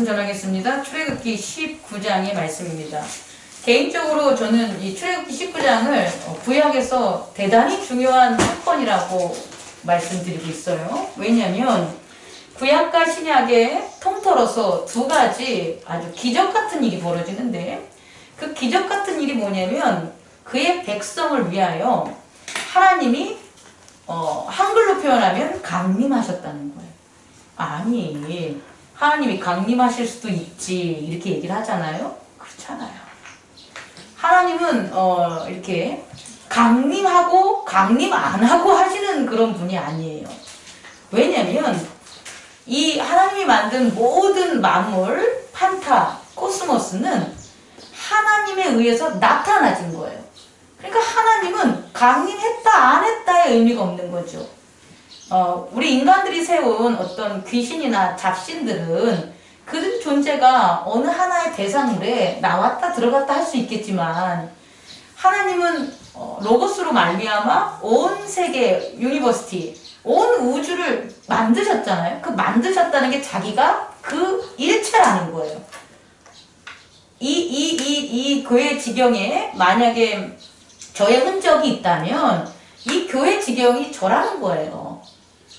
말씀 전하겠습니다. 출애굽기 19장의 말씀입니다. 개인적으로 저는 이 출애굽기 19장을 구약에서 대단히 중요한 사건이라고 말씀드리고 있어요. 왜냐하면 구약과 신약에 통틀어서 두 가지 아주 기적 같은 일이 벌어지는데, 그 기적 같은 일이 뭐냐면 그의 백성을 위하여 하나님이 한글로 표현하면 강림하셨다는 거예요. 아니, 하나님이 강림하실 수도 있지 이렇게 얘기를 하잖아요. 그렇잖아요. 하나님은 이렇게 강림하고 강림 안 하고 하시는 그런 분이 아니에요. 왜냐면 이 하나님이 만든 모든 만물, 판타, 코스모스는 하나님에 의해서 나타나진 거예요. 그러니까 하나님은 강림했다 안 했다의 의미가 없는 거죠. 우리 인간들이 세운 어떤 귀신이나 잡신들은 그 존재가 어느 하나의 대상물에 나왔다 들어갔다 할 수 있겠지만, 하나님은 로고스로 말미암아 온 세계, 유니버시티, 온 우주를 만드셨잖아요. 그 만드셨다는 게 자기가 그 일체라는 거예요. 이 교회 지경에 만약에 저의 흔적이 있다면 이 교회 지경이 저라는 거예요.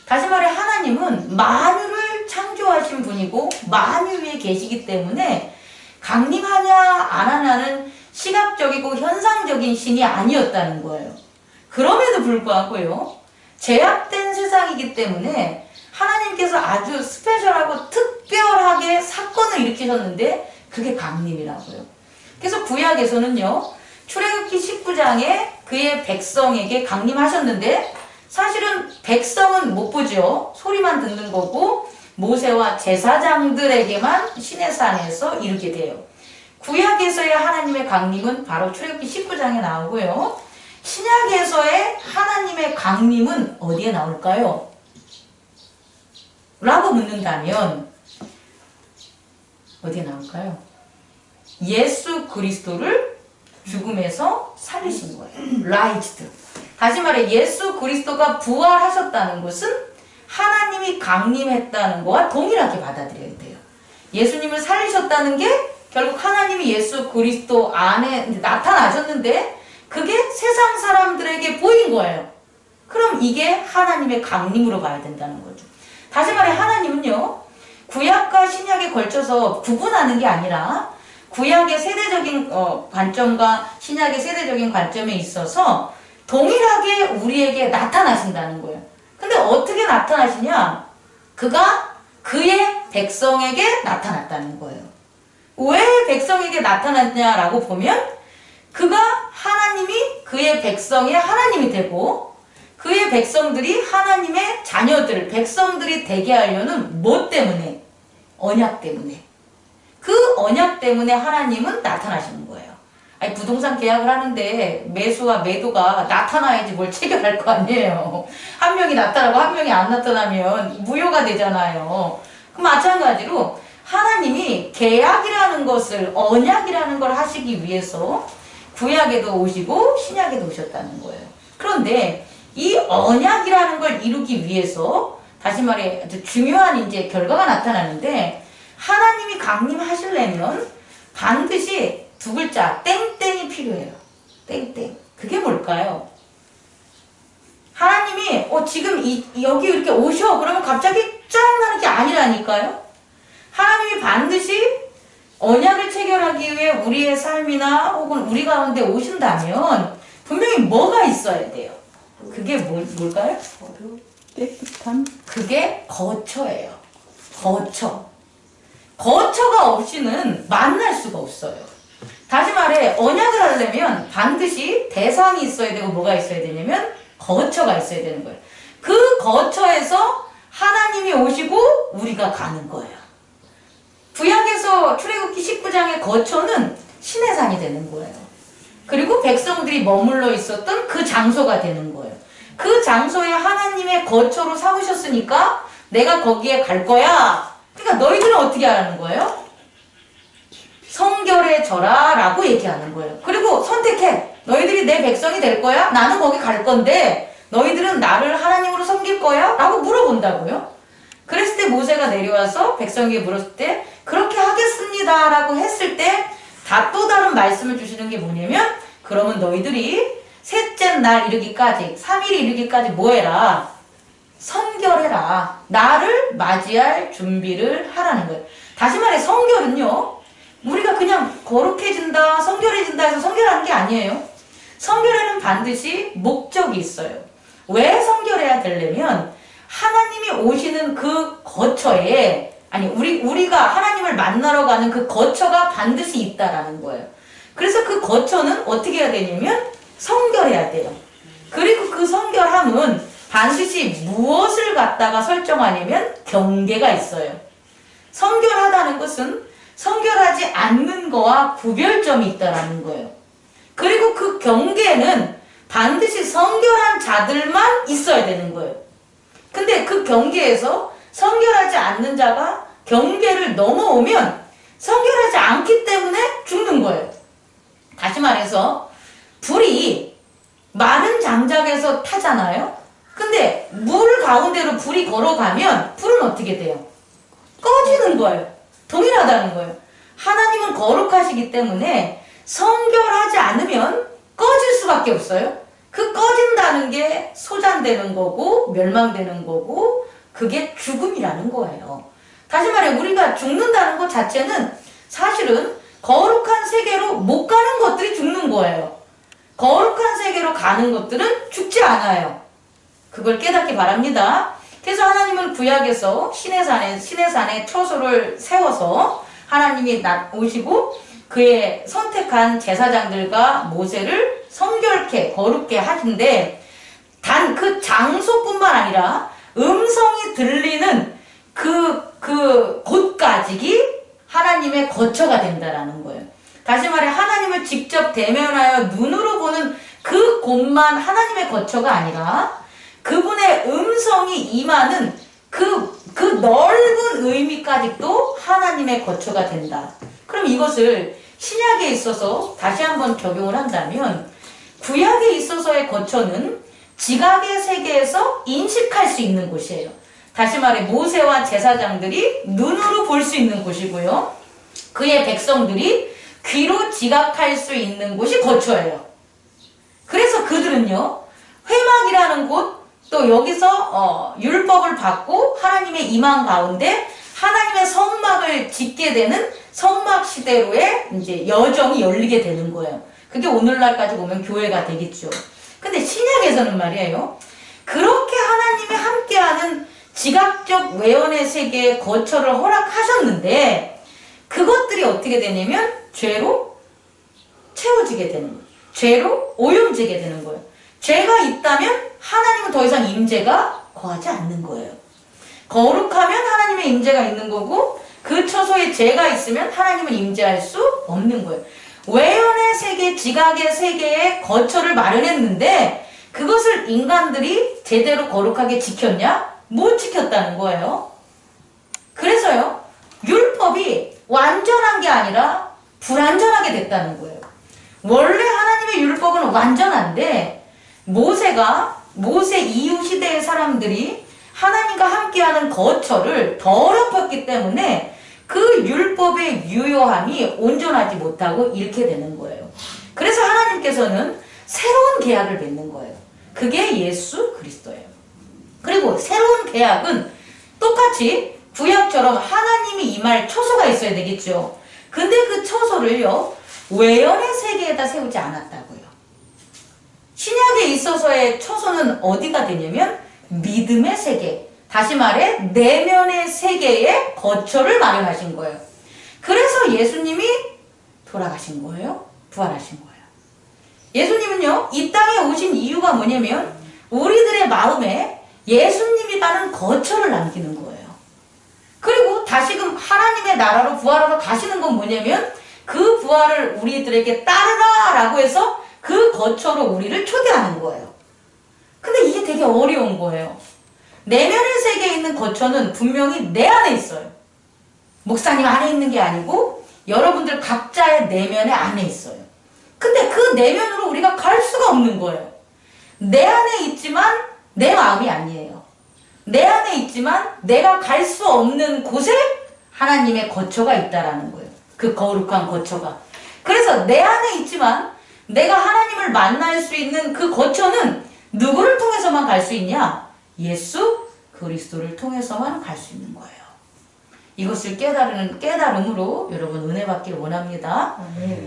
다시 말해 하나님은 만유를 창조하신 분이고 만유 위에 계시기 때문에 강림하냐 안 하냐는 시각적이고 현상적인 신이 아니었다는 거예요. 그럼에도 불구하고요, 제약된 세상이기 때문에 하나님께서 아주 스페셜하고 특별하게 사건을 일으키셨는데 그게 강림이라고요. 그래서 구약에서는요, 출애굽기 19장에 그의 백성에게 강림하셨는데 사실은 백성은 못 보죠. 소리만 듣는 거고 모세와 제사장들에게만 시내산에서 이루게 돼요. 구약에서의 하나님의 강림은 바로 출애굽기 19장에 나오고요. 신약에서의 하나님의 강림은 어디에 나올까요? 라고 묻는다면 어디에 나올까요? 예수 그리스도를 죽음에서 살리신 거예요. 라이즈드. 다시 말해 예수 그리스도가 부활하셨다는 것은 하나님이 강림했다는 것과 동일하게 받아들여야 돼요. 예수님을 살리셨다는 게 결국 하나님이 예수 그리스도 안에 나타나셨는데 그게 세상 사람들에게 보인 거예요. 그럼 이게 하나님의 강림으로 봐야 된다는 거죠. 다시 말해 하나님은요, 구약과 신약에 걸쳐서 구분하는 게 아니라 구약의 세대적인 관점과 신약의 세대적인 관점에 있어서 동일하게 우리에게 나타나신다는 거예요. 근데 어떻게 나타나시냐? 그가 그의 백성에게 나타났다는 거예요. 왜 백성에게 나타났냐라고 보면 그가 하나님이 그의 백성의 하나님이 되고 그의 백성들이 하나님의 자녀들, 백성들이 되게 하려는 뭐 때문에? 언약 때문에. 그 언약 때문에 하나님은 나타나시는 거예요. 아니, 부동산 계약을 하는데 매수와 매도가 나타나야지 뭘 체결할 거 아니에요. 한 명이 나타나고 한 명이 안 나타나면 무효가 되잖아요. 그 마찬가지로 하나님이 계약이라는 것을, 언약이라는 걸 하시기 위해서 구약에도 오시고 신약에도 오셨다는 거예요. 그런데 이 언약이라는 걸 이루기 위해서 다시 말해 아주 중요한 이제 결과가 나타나는데, 하나님이 강림하시려면 반드시 두 글자 땡땡이 필요해요. 땡땡. 그게 뭘까요? 하나님이 지금 여기 이렇게 오셔 그러면 갑자기 쫙 나는 게 아니라니까요. 하나님이 반드시 언약을 체결하기 위해 우리의 삶이나 혹은 우리 가운데 오신다면 분명히 뭐가 있어야 돼요. 그게 뭘까요? 깨끗함? 그게 거처예요. 거처가 없이는 만날 수가 없어요. 다시 말해 언약을 하려면 반드시 대상이 있어야 되고 뭐가 있어야 되냐면 거처가 있어야 되는 거예요. 그 거처에서 하나님이 오시고 우리가 가는 거예요. 구약에서 출애굽기 19장의 거처는 시내산이 되는 거예요. 그리고 백성들이 머물러 있었던 그 장소가 되는 거예요. 그 장소에 하나님의 거처로 삼으셨으니까 내가 거기에 갈 거야. 그러니까 너희들은 어떻게 하라는 거예요? 성결해져라 라고 얘기하는 거예요. 그리고 선택해. 너희들이 내 백성이 될 거야? 나는 거기 갈 건데 너희들은 나를 하나님으로 섬길 거야? 라고 물어본다고요. 그랬을 때 모세가 내려와서 백성에게 물었을 때 그렇게 것이다라고 했을 때 또 다른 말씀을 주시는 게 뭐냐면 그러면 너희들이 셋째 날 이르기까지 3일 이르기까지 뭐해라? 성결해라. 나를 맞이할 준비를 하라는 거예요. 다시 말해 성결은요. 우리가 그냥 거룩해진다, 성결해진다 해서 성결하는 게 아니에요. 성결에는 반드시 목적이 있어요. 왜 성결해야 되려면 하나님이 오시는 그 거처에 우리가 하나님을 만나러 가는 그 거처가 반드시 있다라는 거예요. 그래서 그 거처는 어떻게 해야 되냐면 성결해야 돼요. 그리고 그 성결함은 반드시 무엇을 갖다가 설정하냐면 경계가 있어요. 성결하다는 것은 성결하지 않는 거와 구별점이 있다라는 거예요. 그리고 그 경계는 반드시 성결한 자들만 있어야 되는 거예요. 근데 그 경계에서 성결하지 않는 자가 경계를 넘어오면 성결하지 않기 때문에 죽는 거예요. 다시 말해서 불이 마른 장작에서 타잖아요. 근데 물 가운데로 불이 걸어가면 불은 어떻게 돼요? 꺼지는 거예요. 동일하다는 거예요. 하나님은 거룩하시기 때문에 성결하지 않으면 꺼질 수밖에 없어요. 그 꺼진다는 게 소잔되는 거고 멸망되는 거고 그게 죽음이라는 거예요. 다시 말해 우리가 죽는다는 것 자체는 사실은 거룩한 세계로 못 가는 것들이 죽는 거예요. 거룩한 세계로 가는 것들은 죽지 않아요. 그걸 깨닫기 바랍니다. 그래서 하나님은 구약에서 시내산에 처소를 세워서 하나님이 오시고 그의 선택한 제사장들과 모세를 성결케 거룩게 하신데 단 그 장소뿐만 아니라 음성이 들리는 그 곳까지 하나님의 거처가 된다라는 거예요. 다시 말해 하나님을 직접 대면하여 눈으로 보는 그 곳만 하나님의 거처가 아니라 그분의 음성이 임하는 그 넓은 의미까지도 하나님의 거처가 된다. 그럼 이것을 신약에 있어서 다시 한번 적용을 한다면 구약에 있어서의 거처는 지각의 세계에서 인식할 수 있는 곳이에요. 다시 말해 모세와 제사장들이 눈으로 볼 수 있는 곳이고요. 그의 백성들이 귀로 지각할 수 있는 곳이 거처예요. 그래서 그들은요. 회막이라는 곳 또 여기서 율법을 받고 하나님의 임한 가운데 하나님의 성막을 짓게 되는 성막 시대로의 이제 여정이 열리게 되는 거예요. 그게 오늘날까지 보면 교회가 되겠죠. 근데 신약에서는 말이에요. 그렇게 하나님이 함께하는 지각적 외연의 세계에 거처를 허락하셨는데 그것들이 어떻게 되냐면 죄로 채워지게 되는 거예요. 죄로 오염지게 되는 거예요. 죄가 있다면 하나님은 더 이상 임재가 거하지 않는 거예요. 거룩하면 하나님의 임재가 있는 거고 그 처소에 죄가 있으면 하나님은 임재할 수 없는 거예요. 외연의 세계, 지각의 세계에 거처를 마련했는데 그것을 인간들이 제대로 거룩하게 지켰냐? 못 지켰다는 거예요. 그래서요. 율법이 완전한 게 아니라 불완전하게 됐다는 거예요. 원래 하나님의 율법은 완전한데 모세 이후 시대의 사람들이 하나님과 함께하는 거처를 더럽혔기 때문에 그 율법의 유효함이 온전하지 못하고 잃게 되는 거예요. 그래서 하나님께서는 새로운 계약을 맺는 거예요. 그게 예수 그리스도예요. 그리고 새로운 계약은 똑같이 구약처럼 하나님이 임할 처소가 있어야 되겠죠. 근데 그 처소를요. 외연의 세계에다 세우지 않았다고요. 신약에 있어서의 처소는 어디가 되냐면 믿음의 세계, 다시 말해 내면의 세계에 거처를 마련하신 거예요. 그래서 예수님이 돌아가신 거예요. 부활하신 거예요. 예수님은요. 이 땅에 오신 이유가 뭐냐면 우리들의 마음에 예수님이라는 거처를 남기는 거예요. 그리고 다시금 하나님의 나라로 부활하러 가시는 건 뭐냐면 그 부활을 우리들에게 따르라 라고 해서 그 거처로 우리를 초대하는 거예요. 근데 이게 되게 어려운 거예요. 내면의 세계에 있는 거처는 분명히 내 안에 있어요. 목사님 안에 있는 게 아니고 여러분들 각자의 내면의 안에 있어요. 근데 그 내면으로 우리가 갈 수가 없는 거예요. 내 안에 있지만 내 마음이 아니에요. 내 안에 있지만 내가 갈 수 없는 곳에 하나님의 거처가 있다라는 거예요. 그 거룩한 거처가. 그래서 내 안에 있지만 내가 하나님을 만날 수 있는 그 거처는 누구를 통해서만 갈 수 있냐? 예수 그리스도를 통해서만 갈 수 있는 거예요. 이것을 깨달음으로 여러분 은혜 받길 원합니다.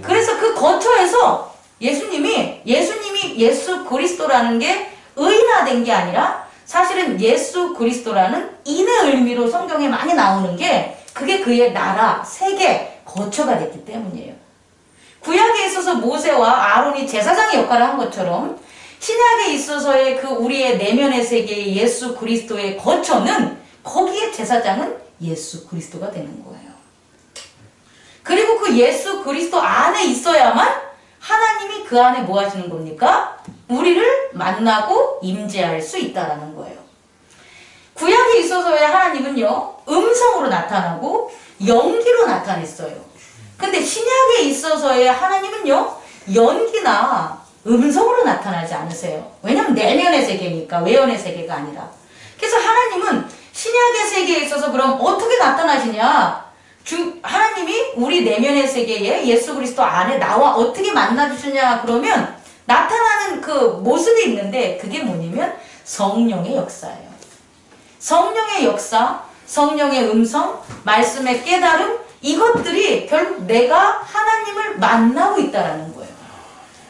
그래서 그 거처에서 예수님이 예수 그리스도라는 게 의인화된 게 아니라 사실은 예수 그리스도라는 인의 의미로 성경에 많이 나오는 게 그게 그의 나라, 세계, 거처가 됐기 때문이에요. 구약에 있어서 모세와 아론이 제사장의 역할을 한 것처럼 신약에 있어서의 그 우리의 내면의 세계의 예수 그리스도의 거처는 거기에 제사장은 예수 그리스도가 되는 거예요. 그리고 그 예수 그리스도 안에 있어야만 하나님이 그 안에 뭐 하시는 겁니까? 우리를 만나고 임재할 수 있다라는 거예요. 구약에 있어서의 하나님은요, 음성으로 나타나고 연기로 나타냈어요. 근데 신약에 있어서의 하나님은요, 연기나 음성으로 나타나지 않으세요. 왜냐면 내면의 세계니까, 외연의 세계가 아니라. 그래서 하나님은 신약의 세계에 있어서 그럼 어떻게 나타나시냐? 하나님이 우리 내면의 세계에 예수 그리스도 안에 나와 어떻게 만나주시냐 그러면 나타나는 그 모습이 있는데 그게 뭐냐면 성령의 역사예요. 성령의 역사, 성령의 음성, 말씀의 깨달음, 이것들이 결국 내가 하나님을 만나고 있다라는 거예요.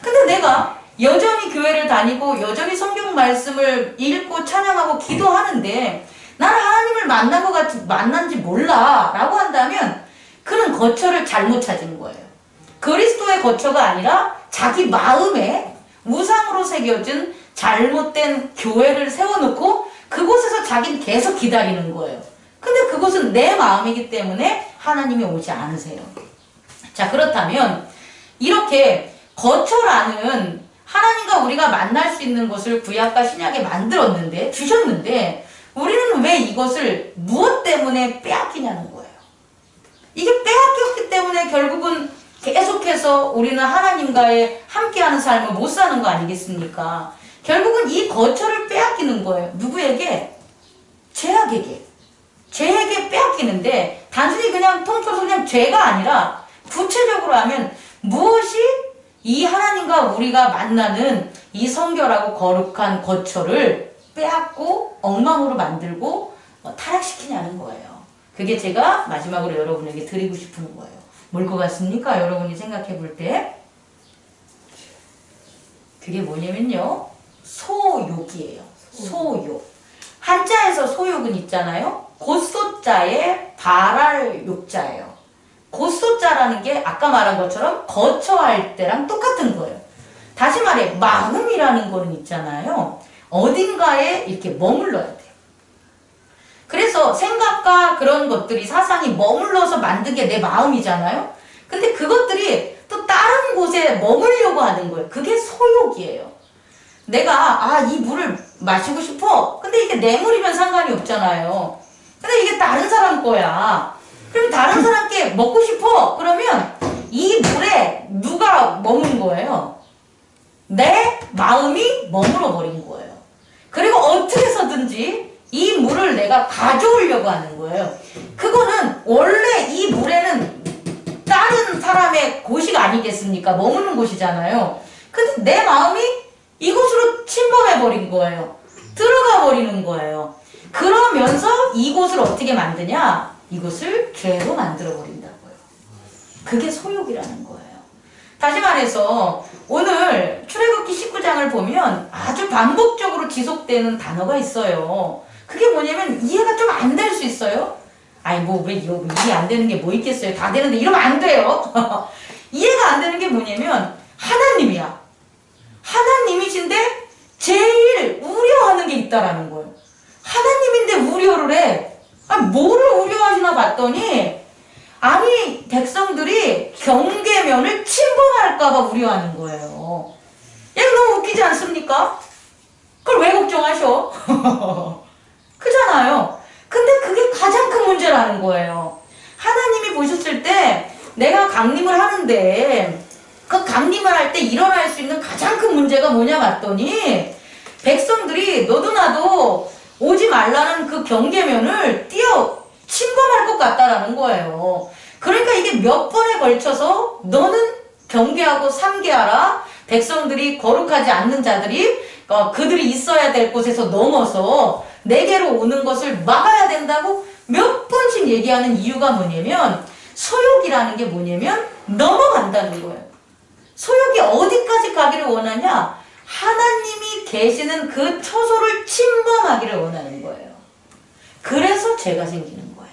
근데 내가 여전히 교회를 다니고 여전히 성경 말씀을 읽고 찬양하고 기도하는데 나는 하나님을 만난지 몰라 라고 한다면 그는 거처를 잘못 찾은 거예요. 그리스도의 거처가 아니라 자기 마음에 우상으로 새겨진 잘못된 교회를 세워놓고 그곳에서 자기는 계속 기다리는 거예요. 근데 그곳은 내 마음이기 때문에 하나님이 오지 않으세요. 자, 그렇다면 이렇게 거처라는 하나님과 우리가 만날 수 있는 것을 구약과 신약에 만들었는데 주셨는데 우리는 왜 이것을 무엇 때문에 빼앗기냐는 거예요. 이게 빼앗겼기 때문에 결국은 계속해서 우리는 하나님과의 함께하는 삶을 못 사는 거 아니겠습니까? 결국은 이 거처를 빼앗기는 거예요. 누구에게? 죄에게 빼앗기는데 단순히 그냥 통틀어서 그냥 죄가 아니라 구체적으로 하면 무엇이 이 하나님과 우리가 만나는 이 성결하고 거룩한 거처를 빼앗고 엉망으로 만들고 타락시키냐는 거예요. 그게 제가 마지막으로 여러분에게 드리고 싶은 거예요. 뭘 것 같습니까? 여러분이 생각해 볼 때. 그게 뭐냐면요. 소욕이에요. 소욕. 한자에서 소욕은 있잖아요. 곧소자의 발할 욕자예요. 곧소자라는 게 아까 말한 것처럼 거처할 때랑 똑같은 거예요. 다시 말해 마음이라는 거는 있잖아요. 어딘가에 이렇게 머물러야 돼요. 그래서 생각과 그런 것들이 사상이 머물러서 만든 게 내 마음이잖아요. 근데 그것들이 또 다른 곳에 머물려고 하는 거예요. 그게 소욕이에요. 내가 이 물을 마시고 싶어. 근데 이게 내 물이면 상관이 없잖아요. 근데 이게 다른 사람 거야. 그럼 다른 사람께 먹고 싶어. 그러면 이 물에 누가 머문 거예요? 내 마음이 머물러 버린 거예요. 그리고 어떻게 해서든지 이 물을 내가 가져오려고 하는 거예요. 그거는 원래 이 물에는 다른 사람의 곳이 아니겠습니까? 머무는 곳이잖아요. 근데 내 마음이 이곳으로 침범해 버린 거예요. 들어가 버리는 거예요. 그러면서 이곳을 어떻게 만드냐? 이곳을 죄로 만들어 버린다고요. 그게 소욕이라는 거예요. 다시 말해서 오늘 출애굽기 19장을 보면 아주 반복적으로 지속되는 단어가 있어요. 그게 뭐냐면 이해가 좀 안 될 수 있어요. 아니 왜 이해 안 되는 게 뭐 있겠어요. 다 되는데 이러면 안 돼요. 이해가 안 되는 게 뭐냐면 하나님이야. 하나님이신데 제일 우려하는 게 있다라는 거예요. 하나님인데 우려를 해. 뭐를 우려하시나 봤더니 아니 백성들이 경계면을 침범할까봐 우려하는 거예요. 이거 너무 웃기지 않습니까? 그걸 왜 걱정하셔? 그잖아요. 근데 그게 가장 큰 문제라는 거예요. 하나님이 보셨을 때 내가 강림을 하는데 그 강림을 할 때 일어날 수 있는 가장 큰 문제가 뭐냐 봤더니 백성들이 너도 나도 오지 말라는 그 경계면을 침범할 것 같다라는 거예요. 그러니까 이게 몇 번에 걸쳐서 너는 경계하고 삼계하라. 백성들이 거룩하지 않는 자들이 그들이 있어야 될 곳에서 넘어서 내게로 오는 것을 막아야 된다고 몇 번씩 얘기하는 이유가 뭐냐면 소욕이라는 게 뭐냐면 넘어간다는 거예요. 소욕이 어디까지 가기를 원하냐? 하나님이 계시는 그 처소를 침범하기를 원하는 거예요. 그래서 죄가 생기는 거예요.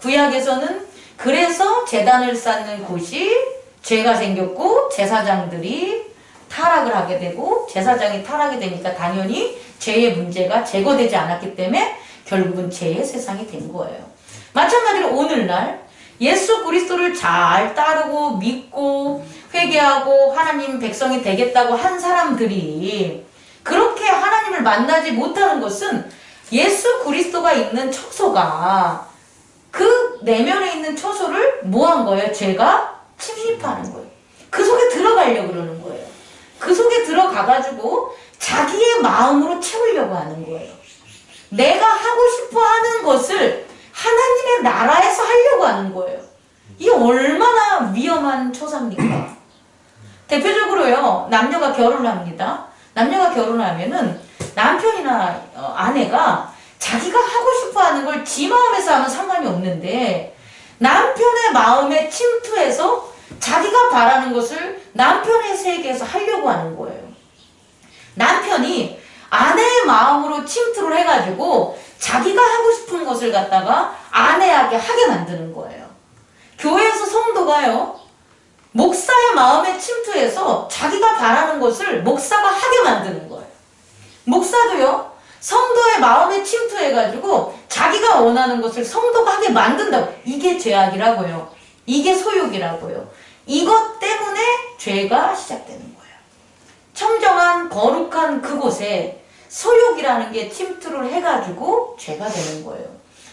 구약에서는 그래서 제단을 쌓는 곳이 죄가 생겼고 제사장들이 타락을 하게 되고 제사장이 타락이 되니까 당연히 죄의 문제가 제거되지 않았기 때문에 결국은 죄의 세상이 된 거예요. 마찬가지로 오늘날 예수 그리스도를 잘 따르고 믿고 회개하고 하나님 백성이 되겠다고 한 사람들이 그렇게 하나님을 만나지 못하는 것은 예수 그리스도가 있는 처소가 그 내면에 있는 처소를 뭐 한 거예요? 죄가 침입하는 거예요. 그 속에 들어가려고 그러는 거예요. 그 속에 들어가가지고 자기의 마음으로 채우려고 하는 거예요. 내가 하고 싶어 하는 것을 하나님의 나라에서 하려고 하는 거예요. 이게 얼마나 위험한 처사입니까? 대표적으로요, 남녀가 결혼을 합니다. 남녀가 결혼하면은 남편이나 아내가 자기가 하고 싶어 하는 걸 지 마음에서 하면 상관이 없는데 남편의 마음에 침투해서 자기가 바라는 것을 남편의 세계에서 하려고 하는 거예요. 남편이 아내의 마음으로 침투를 해가지고 자기가 하고 싶은 것을 갖다가 아내에게 하게 만드는 거예요. 교회에서 성도가요, 목사의 마음에 침투해서 자기가 바라는 것을 목사가 하게 만드는 거예요. 목사도요, 성도의 마음에 침투해가지고 자기가 원하는 것을 성도가 하게 만든다고. 이게 죄악이라고요. 이게 소욕이라고요. 이것 때문에 죄가 시작되는 거예요. 청정한 거룩한 그곳에 소욕이라는 게 침투를 해가지고 죄가 되는 거예요.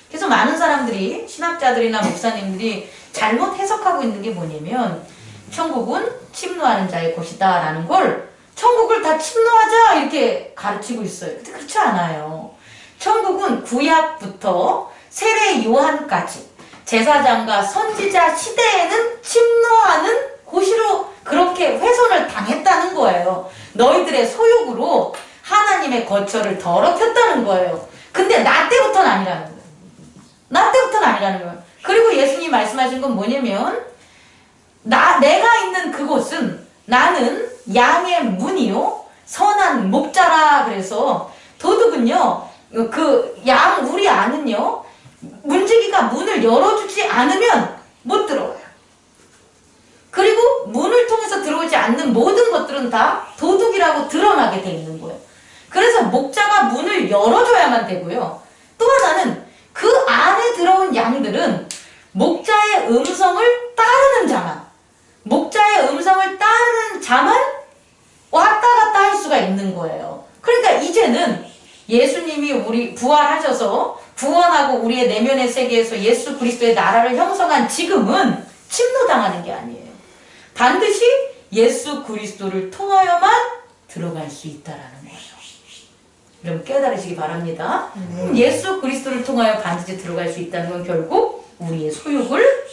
그래서 많은 사람들이, 신학자들이나 목사님들이 잘못 해석하고 있는 게 뭐냐면 천국은 침노하는 자의 곳이다 라는 걸 천국을 다 침노하자 이렇게 가르치고 있어요. 근데 그렇지 않아요. 천국은 구약부터 세례 요한까지 제사장과 선지자 시대에는 침노하는 곳으로 그렇게 훼손을 당했다는 거예요. 너희들의 소욕으로 하나님의 거처를 더럽혔다는 거예요. 근데 나 때부터는 아니라는 거예요. 나 때부터는 아니라는 거예요. 그리고 예수님이 말씀하신 건 뭐냐면 내가 있는 그곳은 나는 양의 문이요 선한 목자라. 그래서 도둑은요, 그 양 우리 안은요, 문지기가 문을 열어주지 않으면 못 들어와요. 그리고 문을 통해서 들어오지 않는 모든 것들은 다 도둑이라고 드러나게 돼 있는 거예요. 그래서 목자가 문을 열어줘야만 되고요. 또 하나는 그 안에 들어온 양들은 목자의 음성을 따르는 자만, 목자의 음성을 따르는 자만 왔다 갔다 할 수가 있는 거예요. 그러니까 이제는 예수님이 우리 부활하셔서 구원하고 우리의 내면의 세계에서 예수 그리스도의 나라를 형성한 지금은 침노당하는 게 아니에요. 반드시 예수 그리스도를 통하여만 들어갈 수 있다라는 거예요. 여러분 깨달으시기 바랍니다. 예수 그리스도를 통하여 반드시 들어갈 수 있다는 건 결국 우리의 소욕을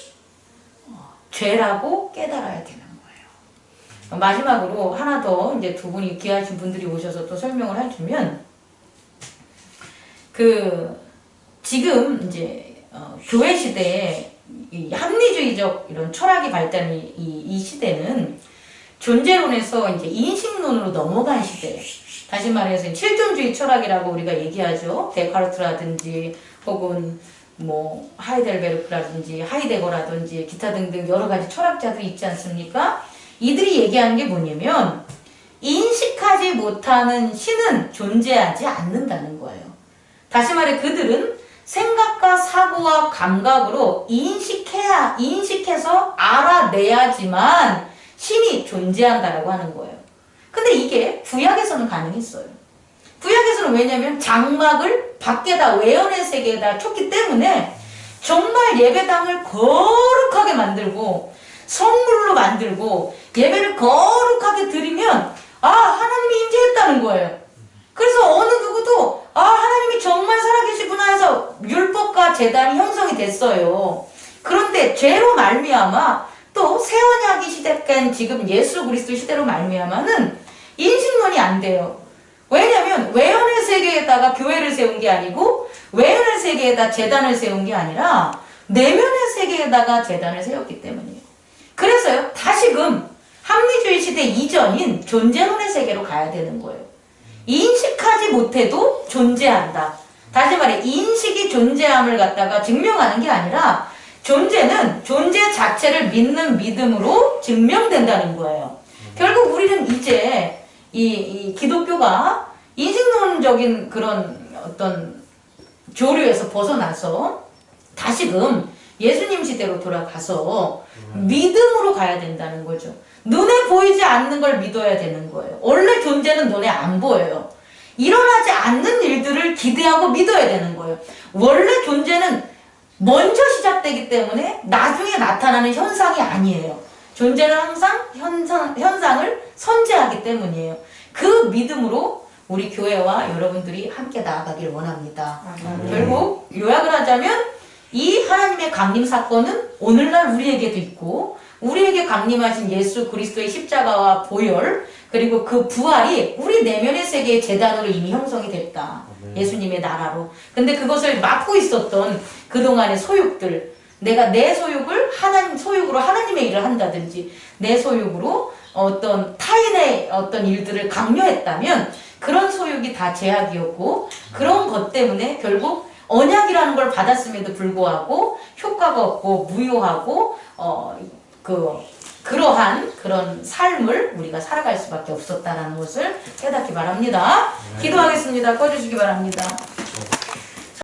죄라고 깨달아야 되는 거예요. 마지막으로 하나 더 이제 두 분이 귀하신 분들이 오셔서 또 설명을 해주면 지금 이제 교회 시대에 이 합리주의적 이런 철학이 발달한 이 시대는 존재론에서 이제 인식론으로 넘어간 시대예요. 다시 말해서 실존주의 철학이라고 우리가 얘기하죠. 데카르트라든지 혹은 뭐 하이델베르크라든지 하이데거라든지 기타 등등 여러 가지 철학자들이 있지 않습니까? 이들이 얘기하는 게 뭐냐면 인식하지 못하는 신은 존재하지 않는다는 거예요. 다시 말해 그들은 생각과 사고와 감각으로 인식해서 알아내야지만 신이 존재한다라고 하는 거예요. 근데 이게 구약에서는 가능했어요. 구약에서는 왜냐면 장막을 밖에다 외연의 세계에다 쳤기 때문에 정말 예배당을 거룩하게 만들고 성물로 만들고 예배를 거룩하게 드리면 하나님이 임재했다는 거예요. 그래서 어느 누구도 하나님이 정말 살아계시구나 해서 율법과 제단이 형성이 됐어요. 그런데 죄로 말미암아 또 새 언약이 시작된 지금 예수 그리스도 시대로 말미암아는 인식론이 안 돼요. 왜냐면 외연의 세계에다가 교회를 세운 게 아니고 외연의 세계에다 제단을 세운 게 아니라 내면의 세계에다가 제단을 세웠기 때문이에요. 그래서요, 다시금 합리주의 시대 이전인 존재론의 세계로 가야 되는 거예요. 인식하지 못해도 존재한다. 다시 말해 인식이 존재함을 갖다가 증명하는 게 아니라 존재는 존재 자체를 믿는 믿음으로 증명된다는 거예요. 결국 우리는 이제 이 기독교가 인식론적인 그런 어떤 조류에서 벗어나서 다시금 예수님 시대로 돌아가서 믿음으로 가야 된다는 거죠. 눈에 보이지 않는 걸 믿어야 되는 거예요. 원래 존재는 눈에 안 보여요. 일어나지 않는 일들을 기대하고 믿어야 되는 거예요. 원래 존재는 먼저 시작되기 때문에 나중에 나타나는 현상이 아니에요. 존재는 항상 현상을 선제하기 때문이에요. 그 믿음으로 우리 교회와 여러분들이 함께 나아가길 원합니다. 결국 요약을 하자면 이 하나님의 강림 사건은 오늘날 우리에게도 있고 우리에게 강림하신 예수 그리스도의 십자가와 보혈 그리고 그 부활이 우리 내면의 세계의 재단으로 이미 형성이 됐다. 예수님의 나라로. 근데 그것을 막고 있었던 그동안의 소욕들, 내가 내 소욕을 하나님 소욕으로 하나님의 일을 한다든지 내 소욕으로 어떤 타인의 어떤 일들을 강요했다면 그런 소욕이 다 제약이었고 그런 것 때문에 결국 언약이라는 걸 받았음에도 불구하고 효과가 없고 무효하고 그러한 그런 삶을 우리가 살아갈 수밖에 없었다는 것을 깨닫기 바랍니다. 기도하겠습니다. 꺼주시기 바랍니다.